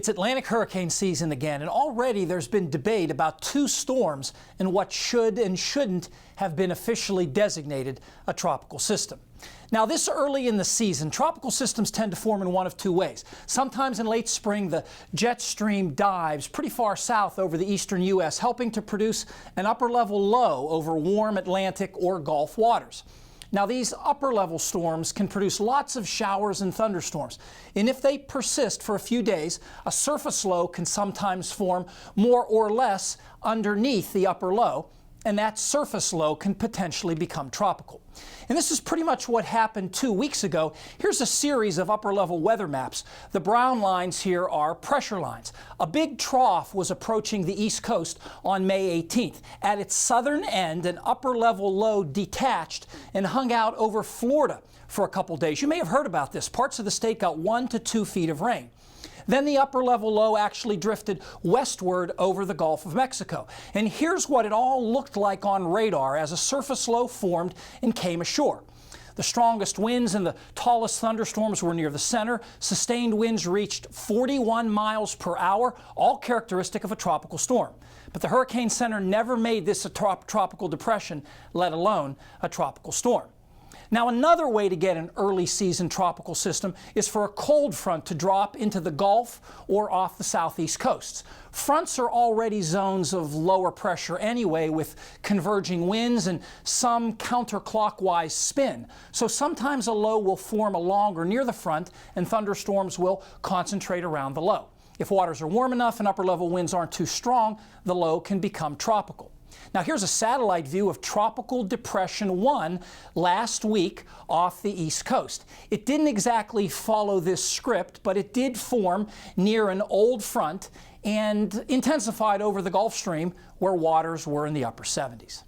It's Atlantic hurricane season again, and already there's been debate about two storms and what should and shouldn't have been officially designated a tropical system. Now, this early in the season, tropical systems tend to form in one of two ways. Sometimes in late spring, the jet stream dives pretty far south over the eastern U.S., helping to produce an upper-level low over warm Atlantic or Gulf waters. Now, these upper-level storms can produce lots of showers and thunderstorms, and if they persist for a few days, a surface low can sometimes form more or less underneath the upper low, and that surface low can potentially become tropical. And this is pretty much what happened 2 weeks ago. Here's a series of upper-level weather maps. The brown lines here are pressure lines. A big trough was approaching the East Coast on May 18th. At its southern end, an upper-level low detached and hung out over Florida for a couple days. You may have heard about this. Parts of the state got 1 to 2 feet of rain. Then the upper-level low actually drifted westward over the Gulf of Mexico. And here's what it all looked like on radar as a surface low formed and came ashore. The strongest winds and the tallest thunderstorms were near the center. Sustained winds reached 41 miles per hour, all characteristic of a tropical storm. But the Hurricane Center never made this a tropical depression, let alone a tropical storm. Now, another way to get an early season tropical system is for a cold front to drop into the Gulf or off the southeast coasts. Fronts are already zones of lower pressure anyway, with converging winds and some counterclockwise spin. So sometimes a low will form along or near the front, and thunderstorms will concentrate around the low. If waters are warm enough and upper-level winds aren't too strong, the low can become tropical. Now, here's a satellite view of Tropical Depression 1 last week off the East Coast. It didn't exactly follow this script, but it did form near an old front and intensified over the Gulf Stream, where waters were in the upper 70s.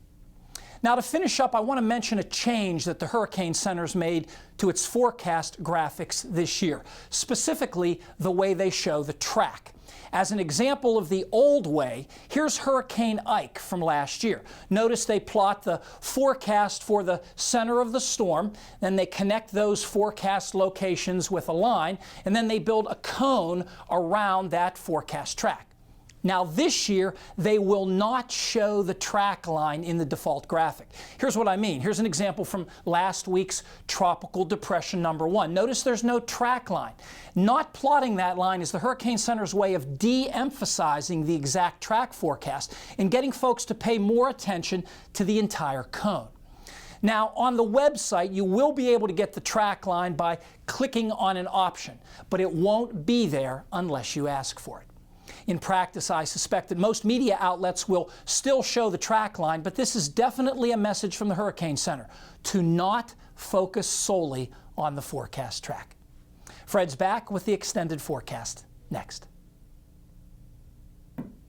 Now, to finish up, I want to mention a change that the Hurricane Center's made to its forecast graphics this year, specifically the way they show the track. As an example of the old way, here's Hurricane Ike from last year. Notice they plot the forecast for the center of the storm, then they connect those forecast locations with a line, and then they build a cone around that forecast track. Now, this year, they will not show the track line in the default graphic. Here's what I mean. Here's an example from last week's Tropical Depression number 1. Notice there's no track line. Not plotting that line is the Hurricane Center's way of de-emphasizing the exact track forecast and getting folks to pay more attention to the entire cone. Now, on the website, you will be able to get the track line by clicking on an option, but it won't be there unless you ask for it. In practice, I suspect that most media outlets will still show the track line, but this is definitely a message from the Hurricane Center to not focus solely on the forecast track. Fred's back with the extended forecast next.